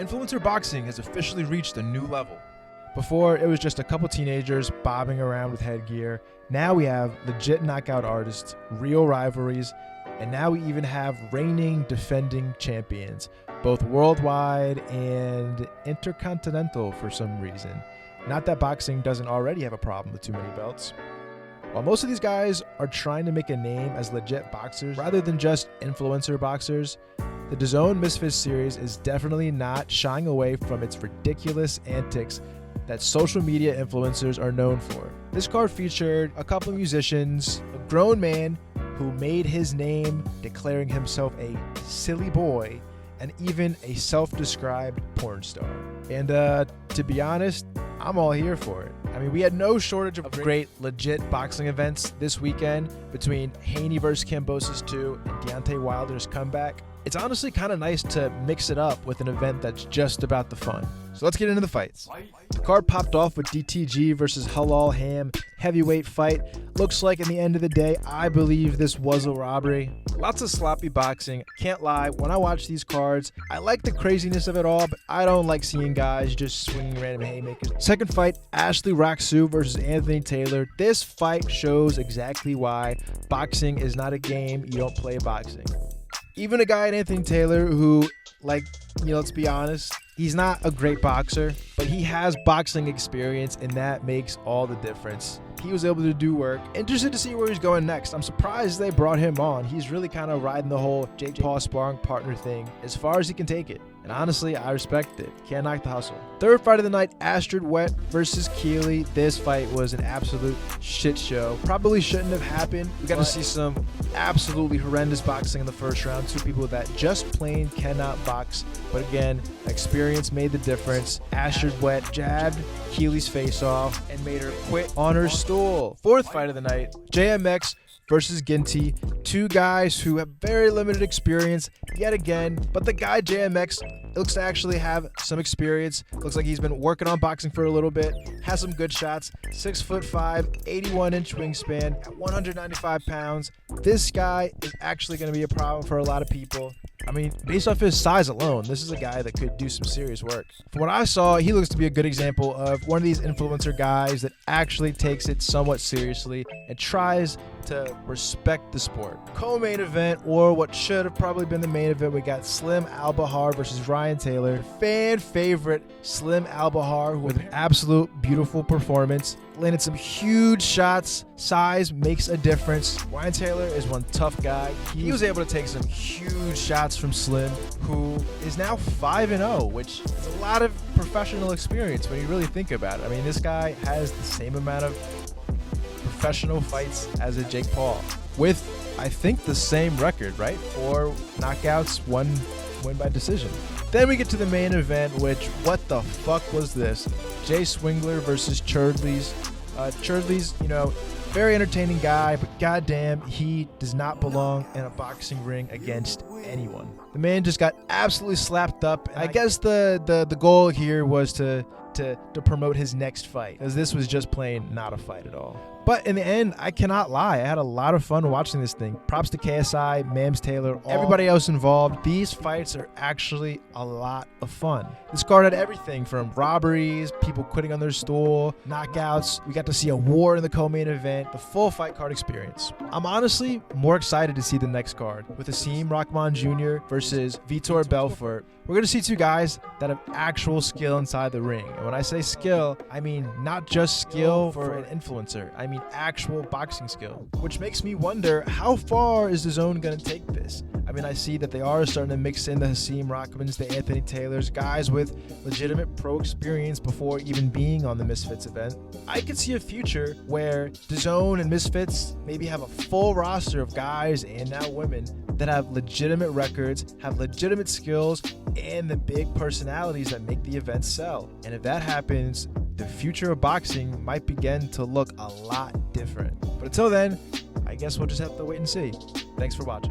Influencer boxing has officially reached a new level. Before, it was just a couple teenagers bobbing around with headgear. Now we have legit knockout artists, real rivalries, and now we even have reigning, defending champions, both worldwide and intercontinental for some reason. Not that boxing doesn't already have a problem with too many belts. While most of these guys are trying to make a name as legit boxers rather than just influencer boxers, the DAZN MISFITS series is definitely not shying away from its ridiculous antics that social media influencers are known for. This card featured a couple of musicians, a grown man who made his name declaring himself a silly boy, and even a self-described porn star. And to be honest, I'm all here for it. I mean, we had no shortage of great, legit boxing events this weekend between Haney vs. Kambosos 2 and Deontay Wilder's comeback. It's honestly kind of nice to mix it up with an event that's just about the fun. So let's get into the fights. The card popped off with DTG versus Halal Ham heavyweight fight. Looks like in the end of the day, I believe this was a robbery. Lots of sloppy boxing. Can't lie, when I watch these cards, I like the craziness of it all, but I don't like seeing guys just swinging random haymakers. Second fight, Ashley Roxu versus Anthony Taylor. This fight shows exactly why boxing is not a game. You don't play boxing. Even a guy at Anthony Taylor who, let's be honest, he's not a great boxer, but he has boxing experience, and that makes all the difference. He was able to do work. Interested to see where he's going next. I'm surprised they brought him on. He's really kind of riding the whole Jake Paul sparring partner thing as far as he can take it. And honestly, I respect it. Can't knock the hustle. Third fight of the night, Astrid Wet versus Keeley. This fight was an absolute shit show. Probably shouldn't have happened. We got to see some absolutely horrendous boxing in the first round. Two people that just plain cannot box. But again, experience made the difference. Astrid Wet jabbed Keeley's face off and made her quit on her stool. Fourth fight of the night, JMX versus Ginty. Two guys who have very limited experience yet again, but the guy JMX looks to actually have some experience. Looks like he's been working on boxing for a little bit, has some good shots. 6'5", 81-inch wingspan at 195 pounds. This guy is actually going to be a problem for a lot of people. I mean, based off his size alone, this is a guy that could do some serious work. From what I saw, he looks to be a good example of one of these influencer guys that actually takes it somewhat seriously and tries to respect the sport. Co-main event, or what should have probably been the main event, we got Slim Al-Bahar versus Ryan Taylor. Fan favorite Slim Al-Bahar with an absolute beautiful performance. Landed some huge shots. Size makes a difference. Ryan Taylor is one tough guy. He was able to take some huge shots from Slim, who is now 5-0, which is a lot of professional experience when you really think about it. I mean, this guy has the same amount of professional fights as a Jake Paul, with, I think, the same record, right? 4 knockouts, 1 win by decision. Then we get to the main event, which, what the fuck was this? Jay Swingler versus Churdleys. Churdleys, very entertaining guy, but goddamn, he does not belong in a boxing ring against anyone. The man just got absolutely slapped up. I guess the goal here was to promote his next fight, as this was just plain not a fight at all. But in the end, I cannot lie, I had a lot of fun watching this thing. Props to KSI, Mams Taylor, everybody else involved. These fights are actually a lot of fun. This card had everything from robberies, people quitting on their stool, knockouts. We got to see a war in the co-main event, the full fight card experience. I'm honestly more excited to see the next card with Asim Rahman Jr. versus Vitor Belfort. We're going to see two guys that have actual skill inside the ring. And when I say skill, I mean not just skill for an influencer. I mean actual boxing skill. Which makes me wonder, how far is DAZN going to take this? I mean, I see that they are starting to mix in the Hasim Rahmans, the Anthony Taylors, guys with legitimate pro experience before even being on the Misfits event. I could see a future where DAZN and Misfits maybe have a full roster of guys and now women that have legitimate records, have legitimate skills, and the big personalities that make the event sell. And if that happens, the future of boxing might begin to look a lot different. But until then, I guess we'll just have to wait and see. Thanks for watching.